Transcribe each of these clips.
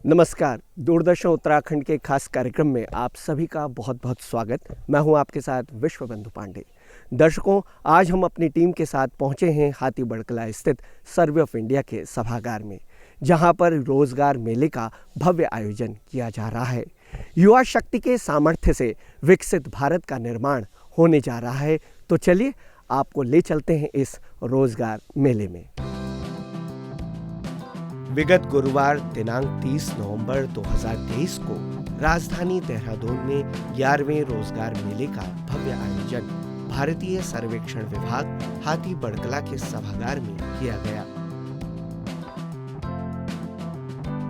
नमस्कार। दूरदर्शन उत्तराखंड के खास कार्यक्रम में आप सभी का बहुत बहुत स्वागत। मैं हूं आपके साथ विश्वबंधु पांडे। दर्शकों, आज हम अपनी टीम के साथ पहुंचे हैं हाथीबढ़ कला स्थित सर्वे ऑफ इंडिया के सभागार में, जहां पर रोजगार मेले का भव्य आयोजन किया जा रहा है। युवा शक्ति के सामर्थ्य से विकसित भारत का निर्माण होने जा रहा है। तो चलिए आपको ले चलते हैं इस रोजगार मेले में। विगत गुरुवार दिनांक 30 नवंबर 2023 को राजधानी देहरादून में 11वें रोजगार मेले का भव्य आयोजन भारतीय सर्वेक्षण विभाग हाथीबढ़ कला के सभागार में किया गया।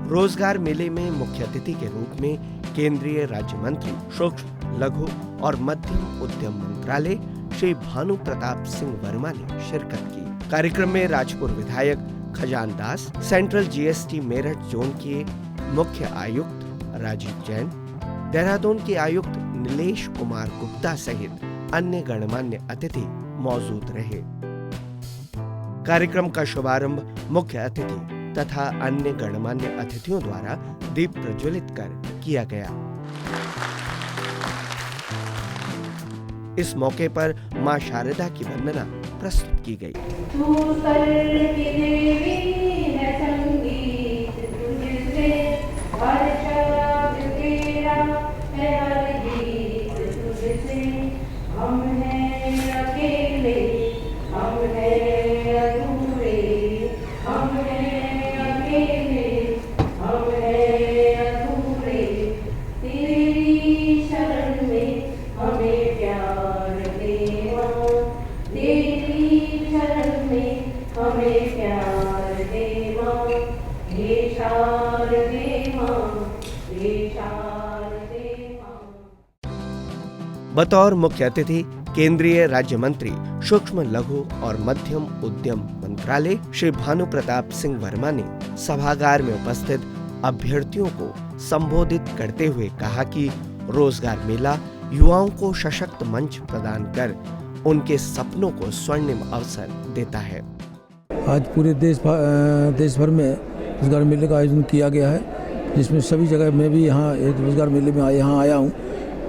रोजगार मेले में मुख्य अतिथि के रूप में केंद्रीय राज्य मंत्री सूक्ष्म, लघु और मध्यम उद्यम मंत्रालय श्री भानु प्रताप सिंह वर्मा ने शिरकत की। कार्यक्रम में राजपुर विधायक Khajan Das, central GST Meerut zone के मुख्य आयुक्त राजीव जैन, देहरादून के आयुक्त नीलेश कुमार गुप्ता सहित अन्य गणमान्य अतिथि मौजूद रहे। कार्यक्रम का शुभारंभ मुख्य अतिथि तथा अन्य गणमान्य अतिथियों द्वारा दीप प्रज्वलित कर किया गया। इस मौके पर मां शारदा की वंदना प्रस्तुत की गई। बतौर मुख्य अतिथि केंद्रीय राज्य मंत्री सूक्ष्म, लघु और मध्यम उद्यम मंत्रालय श्री भानु प्रताप सिंह वर्मा ने सभागार में उपस्थित अभ्यर्थियों को संबोधित करते हुए कहा कि रोजगार मेला युवाओं को सशक्त मंच प्रदान कर उनके सपनों को स्वर्णिम अवसर देता है। आज पूरे देश भर में रोजगार मेले का आयोजन किया गया है, जिसमें सभी जगह मैं भी यहाँ एक रोजगार मेले में यहाँ आया हूँ।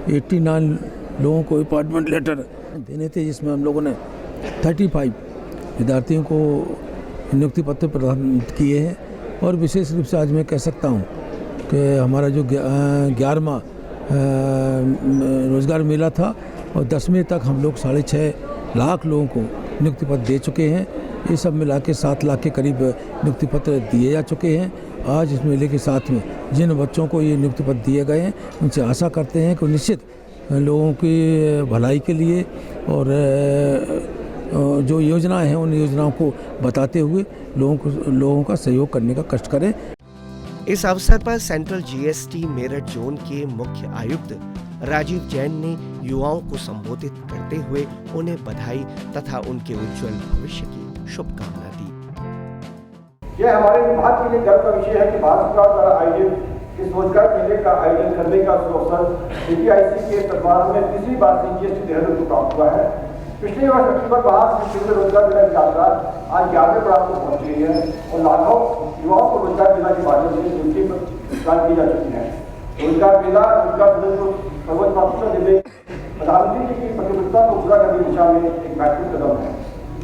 89 लोगों को अपॉइंटमेंट लेटर देने थे, जिसमें हम लोगों ने 35 विद्यार्थियों को नियुक्ति पत्र प्रदान किए हैं। और विशेष रूप से आज मैं कह सकता हूँ कि हमारा जो 11वां रोजगार मेला था और 10वें तक हम लोग 6.5 लाख लोगों को नियुक्ति पत्र दे चुके हैं। ये सब मिला के 7 लाख के करीब नियुक्ति पत्र दिए जा चुके हैं। आज इस मेले के साथ में जिन बच्चों को ये नियुक्ति पत्र दिए गए हैं, उनसे आशा करते हैं कि निश्चित लोगों की भलाई के लिए और जो योजनाएं हैं उन योजनाओं को बताते हुए लोगों का सहयोग करने का कष्ट करें। इस अवसर पर सेंट्रल जीएसटी मेरठ जोन के मुख्य आयुक्त राजीव जैन ने युवाओं को संबोधित करते हुए उन्हें बधाई तथा उनके उज्जवल भविष्य की शुभकामना दी। यह हमारे विभाग के लिए गर्व का विषय है कि भारत सरकार द्वारा आयोजित इस रोजगार मेले का आयोजन करने का अवसर APIC के तत्वाधान में तीसरी बार जीएसटी देहरादून को प्राप्त हुआ है। पिछले वर्ष अक्टूबर माह से रोजगार मेला की यात्रा आज 11वें पड़ाव को पहुंच गई है और लाखों युवाओं को रोजगार मेला के माध्यम से नियुक्ति प्रदान की जा चुकी है। रोजगार मेला रोजगार को सर्वोच्च प्राथमिकता देने प्रधानमंत्री जी की प्रतिबद्धता को पूरा करने की दिशा में एक महत्वपूर्ण कदम है।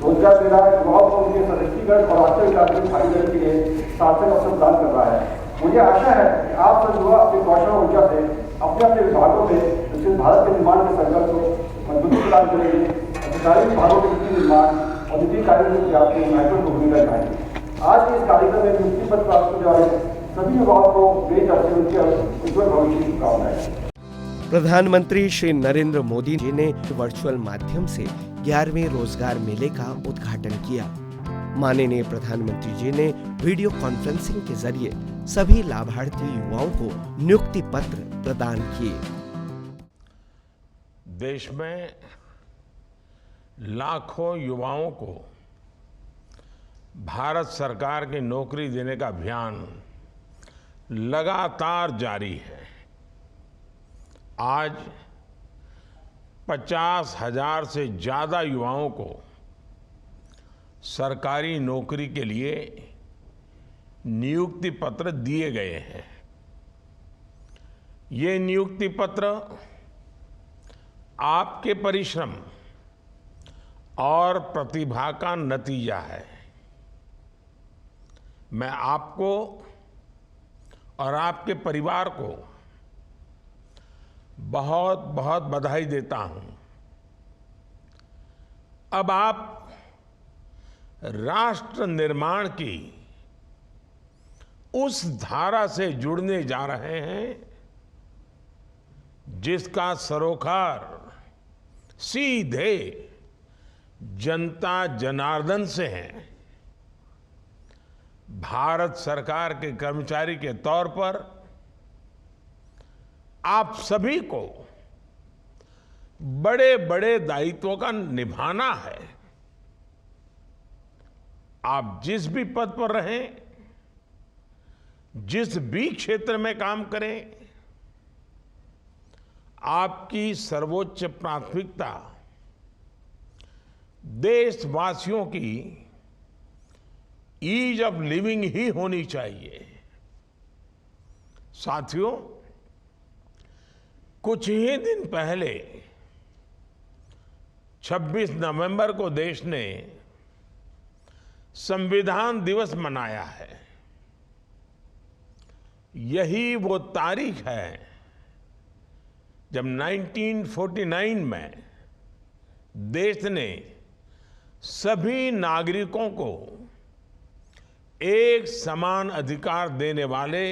रोजगार मेला युवाओं को उनके सशक्तिकरण और आत्मविश्वास भागीदारी के लिए सार्थक अवसर प्रदान कर रहा है। मुझे आशा है कि आप सब युवा अपने कौशल और ऊर्जा से अपने अपने विभागों में विकसित भारत के निर्माण के संकल्प को मजबूती प्रदान करेंगे। अधिकारी विभागों के वित्तीय निर्माण और वित्तीय कार्यों में व्याप्त महत्वपूर्ण भूमिका निभाएंगे। आज के इस कार्यक्रम में नियुक्ति पत्र प्राप्त करने वाले सभी युवाओं को मेरी तरफ से उनके उज्जवल भविष्य की शुभकामनाएं। प्रधानमंत्री श्री नरेंद्र मोदी जी ने वर्चुअल माध्यम से 11वें रोजगार मेले का उद्घाटन किया। माननीय प्रधानमंत्री जी ने वीडियो कॉन्फ्रेंसिंग के जरिए सभी लाभार्थी युवाओं को नियुक्ति पत्र प्रदान किए। देश में लाखों युवाओं को भारत सरकार की नौकरी देने का अभियान लगातार जारी है। आज 50,000 से ज्यादा युवाओं को सरकारी नौकरी के लिए नियुक्ति पत्र दिए गए हैं। ये नियुक्ति पत्र आपके परिश्रम और प्रतिभा का नतीजा है। मैं आपको और आपके परिवार को बहुत बहुत बधाई देता हूं। अब आप राष्ट्र निर्माण की उस धारा से जुड़ने जा रहे हैं जिसका सरोकार सीधे जनता जनार्दन से है। भारत सरकार के कर्मचारी के तौर पर आप सभी को बड़े बड़े दायित्वों का निभाना है। आप जिस भी पद पर रहें, जिस भी क्षेत्र में काम करें, आपकी सर्वोच्च प्राथमिकता देशवासियों की ईज ऑफ लिविंग ही होनी चाहिए। साथियों, कुछ ही दिन पहले 26 नवंबर को देश ने संविधान दिवस मनाया है। यही वो तारीख है जब 1949 में देश ने सभी नागरिकों को एक समान अधिकार देने वाले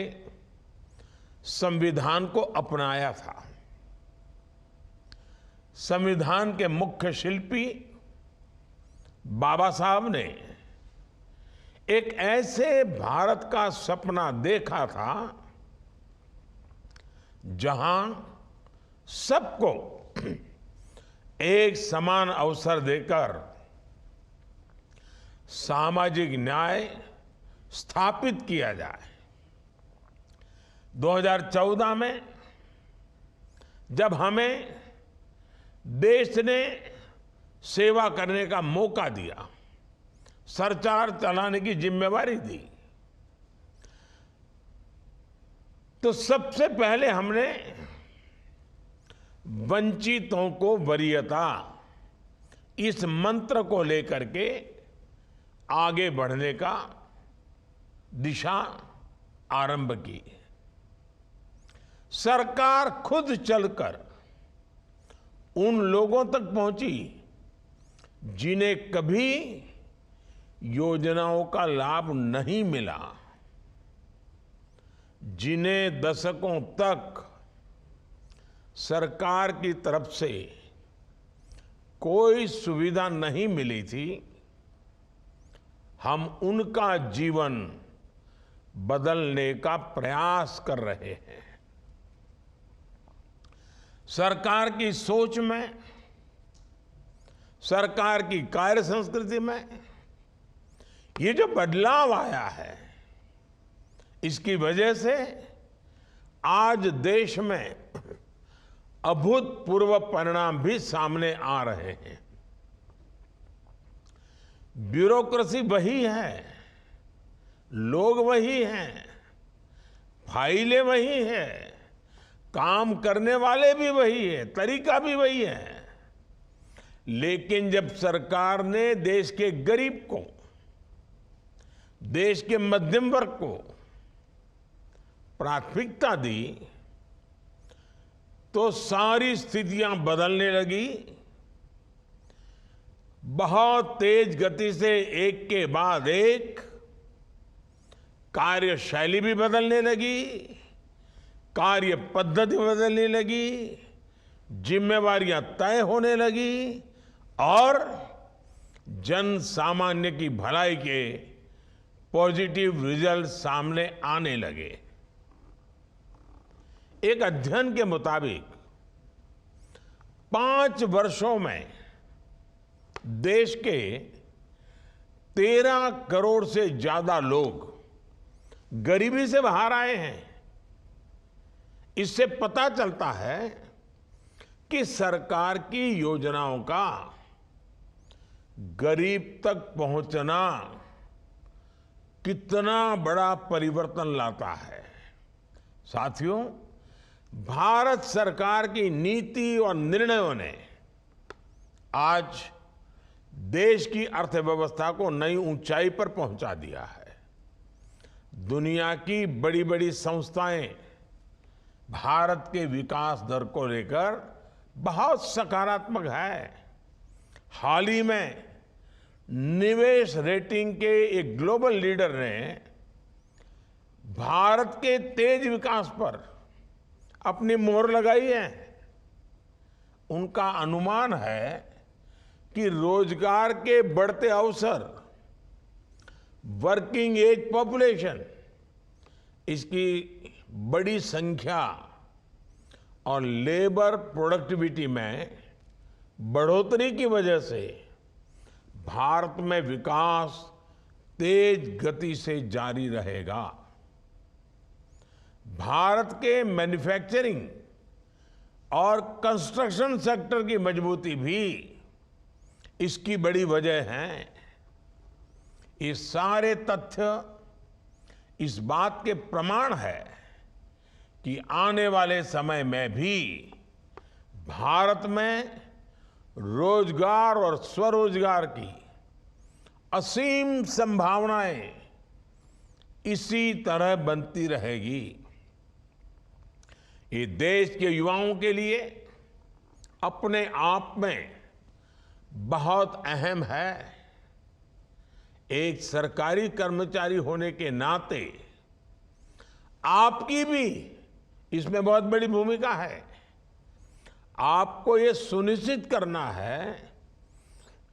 संविधान को अपनाया था। संविधान के मुख्य शिल्पी बाबा साहब ने एक ऐसे भारत का सपना देखा था जहां सबको एक समान अवसर देकर सामाजिक न्याय स्थापित किया जाए। 2014 में जब हमें देश ने सेवा करने का मौका दिया, सरकार चलाने की जिम्मेवारी दी, तो सबसे पहले हमने वंचितों को वरीयता इस मंत्र को लेकर के आगे बढ़ने का दिशा आरंभ की। सरकार खुद चलकर उन लोगों तक पहुंची जिन्हें कभी योजनाओं का लाभ नहीं मिला, जिन्हें दशकों तक सरकार की तरफ से कोई सुविधा नहीं मिली थी। हम उनका जीवन बदलने का प्रयास कर रहे हैं। सरकार की सोच में, सरकार की कार्य संस्कृति में ये जो बदलाव आया है, इसकी वजह से आज देश में अभूतपूर्व परिणाम भी सामने आ रहे हैं। ब्यूरोक्रेसी वही है, लोग वही हैं, फाइलें वही हैं, काम करने वाले भी वही है, तरीका भी वही है। लेकिन जब सरकार ने देश के गरीब को, देश के मध्यम वर्ग को प्राथमिकता दी, तो सारी स्थितियां बदलने लगी। बहुत तेज गति से एक के बाद एक कार्यशैली भी बदलने लगी, कार्य पद्धति बदलने लगी, जिम्मेवारियां तय होने लगी और जन सामान्य की भलाई के पॉजिटिव रिजल्ट सामने आने लगे। एक अध्ययन के मुताबिक 5 वर्षों में देश के 13 करोड़ से ज्यादा लोग गरीबी से बाहर आए हैं। इससे पता चलता है कि सरकार की योजनाओं का गरीब तक पहुंचना कितना बड़ा परिवर्तन लाता है। साथियों, भारत सरकार की नीति और निर्णयों ने आज देश की अर्थव्यवस्था को नई ऊंचाई पर पहुंचा दिया है। दुनिया की बड़ी बड़ी संस्थाएं भारत के विकास दर को लेकर बहुत सकारात्मक है। हाल ही में निवेश रेटिंग के एक ग्लोबल लीडर ने भारत के तेज विकास पर अपनी मोहर लगाई है। उनका अनुमान है कि रोजगार के बढ़ते अवसर, वर्किंग एज पॉपुलेशन, इसकी बड़ी संख्या और लेबर प्रोडक्टिविटी में बढ़ोतरी की वजह से भारत में विकास तेज गति से जारी रहेगा। भारत के मैन्युफैक्चरिंग और कंस्ट्रक्शन सेक्टर की मजबूती भी इसकी बड़ी वजह है। ये सारे तथ्य इस बात के प्रमाण है कि आने वाले समय में भी भारत में रोजगार और स्वरोजगार की असीम संभावनाएं इसी तरह बनती रहेगी। ये देश के युवाओं के लिए अपने आप में बहुत अहम है। एक सरकारी कर्मचारी होने के नाते आपकी भी इसमें बहुत बड़ी भूमिका है। आपको ये सुनिश्चित करना है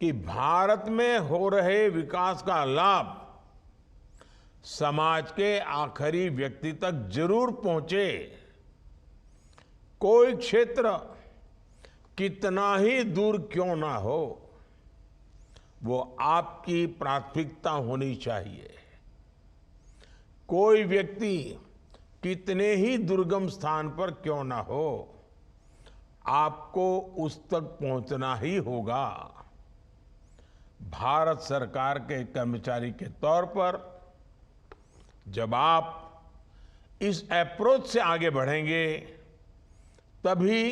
कि भारत में हो रहे विकास का लाभ समाज के आखिरी व्यक्ति तक जरूर पहुंचे। कोई क्षेत्र कितना ही दूर क्यों ना हो, वो आपकी प्राथमिकता होनी चाहिए। कोई व्यक्ति कितने ही दुर्गम स्थान पर क्यों ना हो, आपको उस तक पहुंचना ही होगा। भारत सरकार के कर्मचारी के तौर पर जब आप इस अप्रोच से आगे बढ़ेंगे, तभी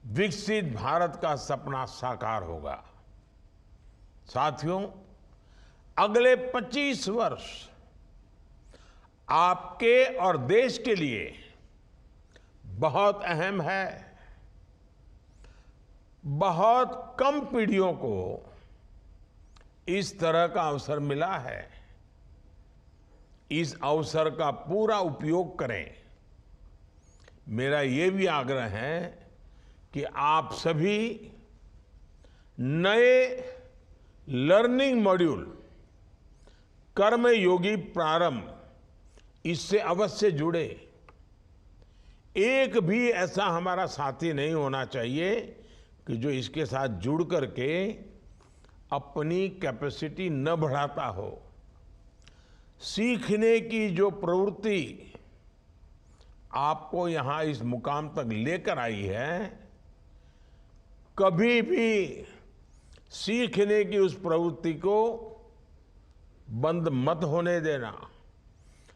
विकसित भारत का सपना साकार होगा। साथियों, अगले 25 वर्ष आपके और देश के लिए बहुत अहम है। बहुत कम पीढ़ियों को इस तरह का अवसर मिला है। इस अवसर का पूरा उपयोग करें। मेरा ये भी आग्रह है कि आप सभी नए लर्निंग मॉड्यूल कर्मयोगी प्रारंभ, इससे अवश्य जुड़े। एक भी ऐसा हमारा साथी नहीं होना चाहिए कि जो इसके साथ जुड़ करके अपनी कैपेसिटी न बढ़ाता हो। सीखने की जो प्रवृत्ति आपको यहां इस मुकाम तक लेकर आई है, कभी भी सीखने की उस प्रवृत्ति को बंद मत होने देना।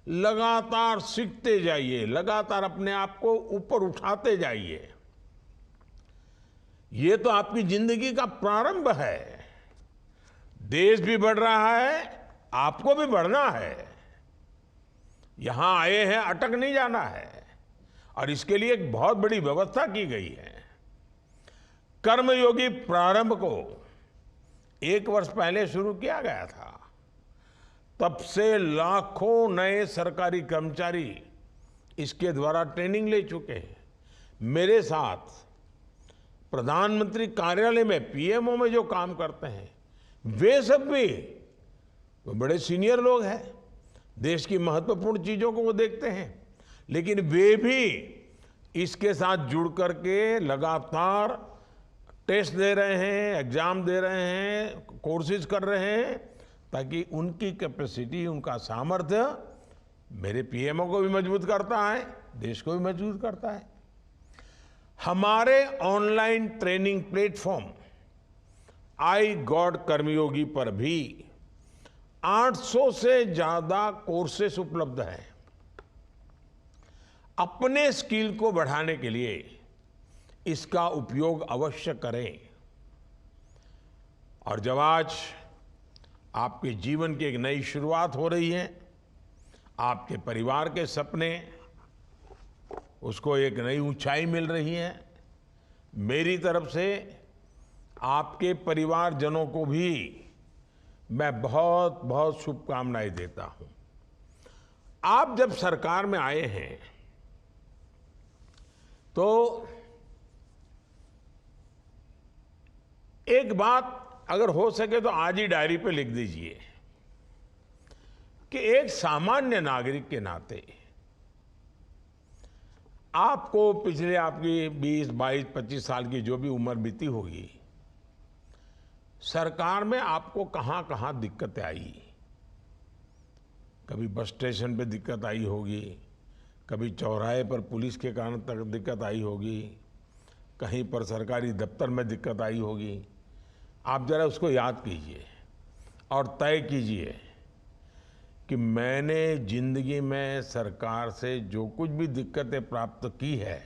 लगातार सीखते जाइए, लगातार अपने आप को ऊपर उठाते जाइए। ये तो आपकी जिंदगी का प्रारंभ है। देश भी बढ़ रहा है, आपको भी बढ़ना है। यहां आए हैं, अटक नहीं जाना है। और इसके लिए एक बहुत बड़ी व्यवस्था की गई है। कर्मयोगी प्रारंभ को 1 वर्ष पहले शुरू किया गया था। तब से लाखों नए सरकारी कर्मचारी इसके द्वारा ट्रेनिंग ले चुके हैं। मेरे साथ प्रधानमंत्री कार्यालय में, पीएमओ में जो काम करते हैं, वे सब भी वो बड़े सीनियर लोग हैं। देश की महत्वपूर्ण चीजों को वो देखते हैं, लेकिन वे भी इसके साथ जुड़ करके लगातार टेस्ट दे रहे हैं, एग्जाम दे रहे हैं, कोर्सेज कर रहे हैं, ताकि उनकी कैपेसिटी, उनका सामर्थ्य मेरे पीएमओ को भी मजबूत करता है, देश को भी मजबूत करता है। हमारे online training platform iGOT Karmayogi पर भी 800 से ज्यादा कोर्सेस उपलब्ध हैं। अपने स्किल को बढ़ाने के लिए इसका उपयोग अवश्य करें। और जब आज आपके जीवन की एक नई शुरुआत हो रही है, आपके परिवार के सपने उसको एक नई ऊंचाई मिल रही है, मेरी तरफ से आपके परिवारजनों को भी मैं बहुत बहुत शुभकामनाएं देता हूं। आप जब सरकार में आए हैं तो एक बात अगर हो सके तो आज ही डायरी पे लिख दीजिए कि एक सामान्य नागरिक के नाते आपको पिछले आपकी 20, 22, 25 साल की जो भी उम्र बीती होगी, सरकार में आपको कहां कहां दिक्कतें आई। कभी बस स्टेशन पे दिक्कत आई होगी, कभी चौराहे पर पुलिस के कारण तक दिक्कत आई होगी, कहीं पर सरकारी दफ्तर में दिक्कत आई होगी। आप जरा उसको याद कीजिए और तय कीजिए कि मैंने जिंदगी में सरकार से जो कुछ भी दिक्कतें प्राप्त की है,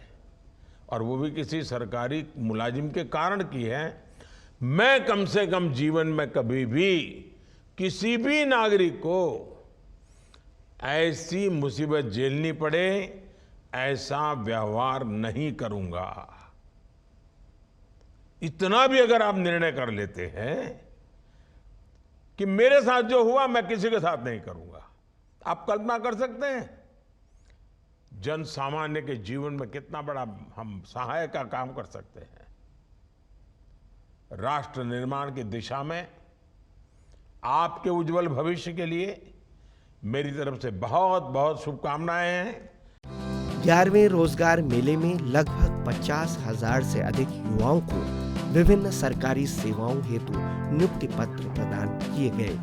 और वो भी किसी सरकारी मुलाजिम के कारण की है, मैं कम से कम जीवन में कभी भी किसी भी नागरिक को ऐसी मुसीबत झेलनी पड़े ऐसा व्यवहार नहीं करूंगा। इतना भी अगर आप निर्णय कर लेते हैं कि मेरे साथ जो हुआ मैं किसी के साथ नहीं करूंगा, आप कल्पना कर सकते हैं जन सामान्य के जीवन में कितना बड़ा हम सहायक का काम कर सकते हैं। राष्ट्र निर्माण की दिशा में आपके उज्जवल भविष्य के लिए मेरी तरफ से बहुत बहुत शुभकामनाएं हैं। 11वें रोजगार मेले में लगभग 50,000 से अधिक युवाओं को विभिन्न सरकारी सेवाओं हेतु नियुक्ति पत्र प्रदान किए गए।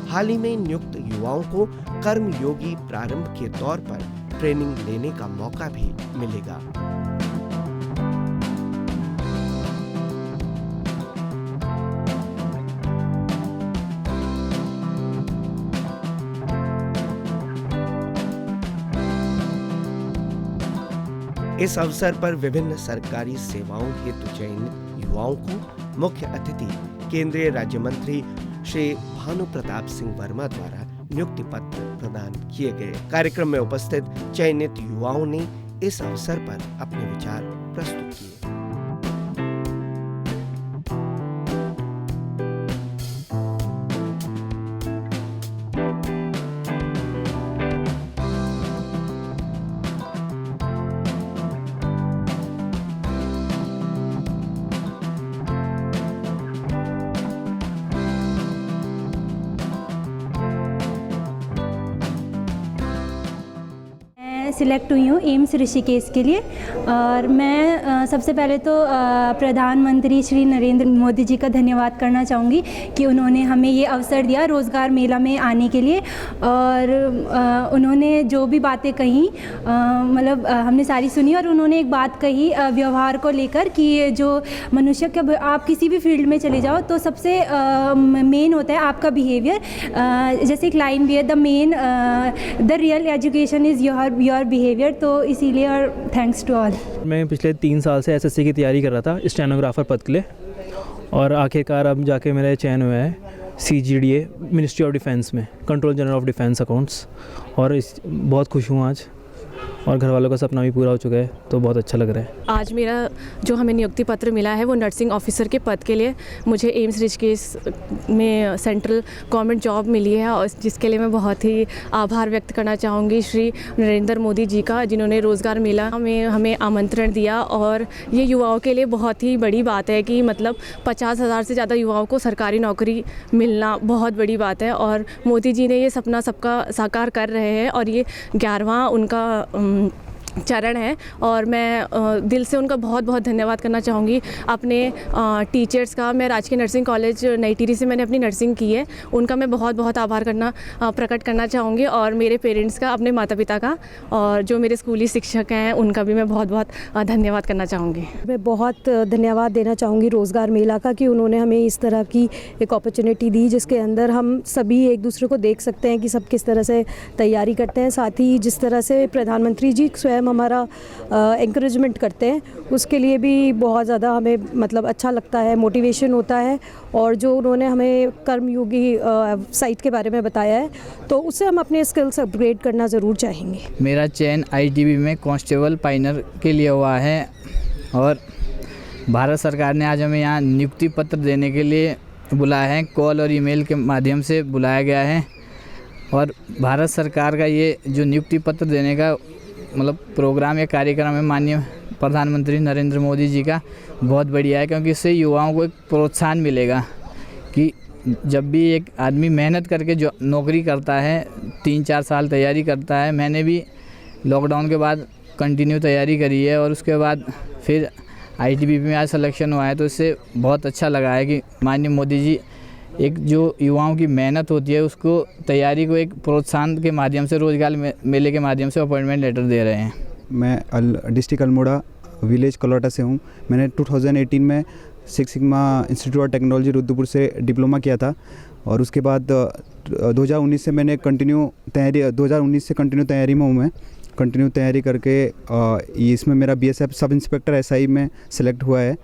हाल ही में नियुक्त युवाओं को कर्मयोगी प्रारंभ के तौर पर ट्रेनिंग लेने का मौका भी मिलेगा। इस अवसर पर विभिन्न सरकारी सेवाओं हेतु चयनित युवाओं को मुख्य अतिथि केंद्रीय राज्य मंत्री श्री भानु प्रताप सिंह वर्मा द्वारा नियुक्ति पत्र प्रदान किए गए। कार्यक्रम में उपस्थित चयनित युवाओं ने इस अवसर पर अपने विचार प्रस्तुत किए। सिलेक्ट हुई हूँ एम्स ऋषिकेश के लिए। और मैं सबसे पहले तो प्रधानमंत्री श्री नरेंद्र मोदी जी का धन्यवाद करना चाहूँगी कि उन्होंने हमें ये अवसर दिया रोज़गार मेला में आने के लिए। और उन्होंने जो भी बातें कही मतलब हमने सारी सुनी। और उन्होंने एक बात कही व्यवहार को लेकर कि जो मनुष्य का आप किसी भी फील्ड में चले जाओ तो सबसे मेन होता है आपका बिहेवियर। जैसे एक लाइन भी है, the real education is your behaviour. तो इसीलिए और थैंक्स टू ऑल। मैं पिछले 3 साल से एसएससी की तैयारी कर रहा था स्टेनोग्राफर पद के लिए, और आखिरकार अब जाके मेरा चयन हुआ है CGDA मिनिस्ट्री ऑफ डिफेंस में, control general of defence accounts. और बहुत खुश हूँ आज, और घर वालों का सपना भी पूरा हो चुका है, तो बहुत अच्छा लग रहा है। आज मेरा जो हमें नियुक्ति पत्र मिला है वो नर्सिंग ऑफिसर के पद के लिए मुझे एम्स ऋषिकेश में सेंट्रल गवर्नमेंट जॉब मिली है, और जिसके लिए मैं बहुत ही आभार व्यक्त करना चाहूँगी श्री नरेंद्र मोदी जी का, जिन्होंने रोज़गार मेला में हमें आमंत्रण दिया। और ये युवाओं के लिए बहुत ही बड़ी बात है कि मतलब 50,000 से ज़्यादा युवाओं को सरकारी नौकरी मिलना बहुत बड़ी बात है। और मोदी जी ने ये सपना सबका साकार कर रहे हैं, और ये 11वां उनका चरण है। और मैं दिल से उनका बहुत बहुत धन्यवाद करना चाहूँगी अपने टीचर्स का। मैं राजकीय नर्सिंग कॉलेज नई टिहरी से मैंने अपनी नर्सिंग की है, उनका मैं बहुत बहुत आभार प्रकट करना चाहूँगी। और मेरे पेरेंट्स का, अपने माता पिता का, और जो मेरे स्कूली शिक्षक हैं उनका भी मैं बहुत बहुत धन्यवाद करना चाहूँगी। मैं बहुत धन्यवाद देना चाहूँगी रोज़गार मेला का कि उन्होंने हमें इस तरह की एक अपॉर्चुनिटी दी, जिसके अंदर हम सभी एक दूसरे को देख सकते हैं कि सब किस तरह से तैयारी करते हैं। साथ ही जिस तरह से प्रधानमंत्री जी स्वयं सीएम हमारा एनकरेजमेंट करते हैं, उसके लिए भी बहुत ज़्यादा हमें मतलब अच्छा लगता है, मोटिवेशन होता है। और जो उन्होंने हमें कर्मयोगी साइट के बारे में बताया है, तो उससे हम अपने स्किल्स अपग्रेड करना ज़रूर चाहेंगे। मेरा चयन आईटीबीपी में कांस्टेबल पाइनर के लिए हुआ है और भारत सरकार ने आज हमें यहाँ नियुक्ति पत्र देने के लिए बुलाया है। कॉल और ईमेल के माध्यम से बुलाया गया है और भारत सरकार का ये जो नियुक्ति पत्र देने का मतलब प्रोग्राम या कार्यक्रम है माननीय प्रधानमंत्री नरेंद्र मोदी जी का, बहुत बढ़िया है, क्योंकि इससे युवाओं को एक प्रोत्साहन मिलेगा कि जब भी एक आदमी मेहनत करके जो नौकरी करता है, 3-4 साल तैयारी करता है। मैंने भी लॉकडाउन के बाद कंटिन्यू तैयारी करी है और उसके बाद फिर आईटीबीपी में आज सिलेक्शन हुआ है, तो इससे बहुत अच्छा लगा है कि माननीय मोदी जी एक जो युवाओं की मेहनत होती है उसको तैयारी को एक प्रोत्साहन के माध्यम से, रोजगार मेले के माध्यम से अपॉइंटमेंट लेटर दे रहे हैं। मैं डिस्ट्रिक्ट अल्मोड़ा विलेज कलौटा से हूँ। मैंने 2018 में six sigma institute of technology Rudrapur से डिप्लोमा किया था और उसके बाद 2019 से मैंने कंटिन्यू तैयारी में हूँ। मैं कंटिन्यू तैयारी करके इसमें मेरा बीएसएफ सब इंस्पेक्टर एसआई में सेलेक्ट हुआ है।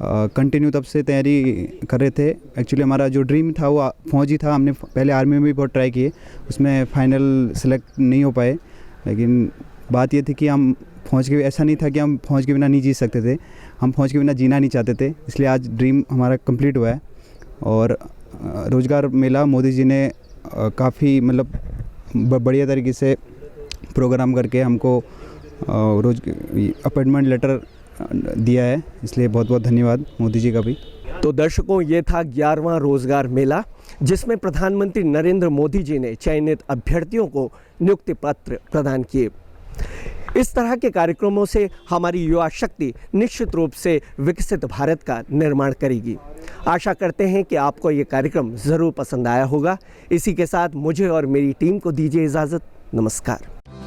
कंटिन्यू तब से तैयारी कर रहे थे। एक्चुअली हमारा जो ड्रीम था वो फौजी था। हमने पहले आर्मी में भी बहुत ट्राई किए, उसमें फाइनल सेलेक्ट नहीं हो पाए, लेकिन बात ये थी कि हम फौज के, ऐसा नहीं था कि हम फौज के बिना नहीं जी सकते थे, हम फौज के बिना जीना नहीं चाहते थे। इसलिए आज ड्रीम हमारा कंप्लीट हुआ है। और रोज़गार मेला मोदी जी ने काफ़ी मतलब बढ़िया तरीके से प्रोग्राम करके हमको रोज अपॉइंटमेंट लेटर दिया है, इसलिए बहुत बहुत धन्यवाद मोदी जी का भी। तो दर्शकों, ये था 11वां रोजगार मेला, जिसमें प्रधानमंत्री नरेंद्र मोदी जी ने चयनित अभ्यर्थियों को नियुक्ति पत्र प्रदान किए। इस तरह के कार्यक्रमों से हमारी युवा शक्ति निश्चित रूप से विकसित भारत का निर्माण करेगी। आशा करते हैं कि आपको ये कार्यक्रम ज़रूर पसंद आया होगा। इसी के साथ मुझे और मेरी टीम को दीजिए इजाज़त। नमस्कार।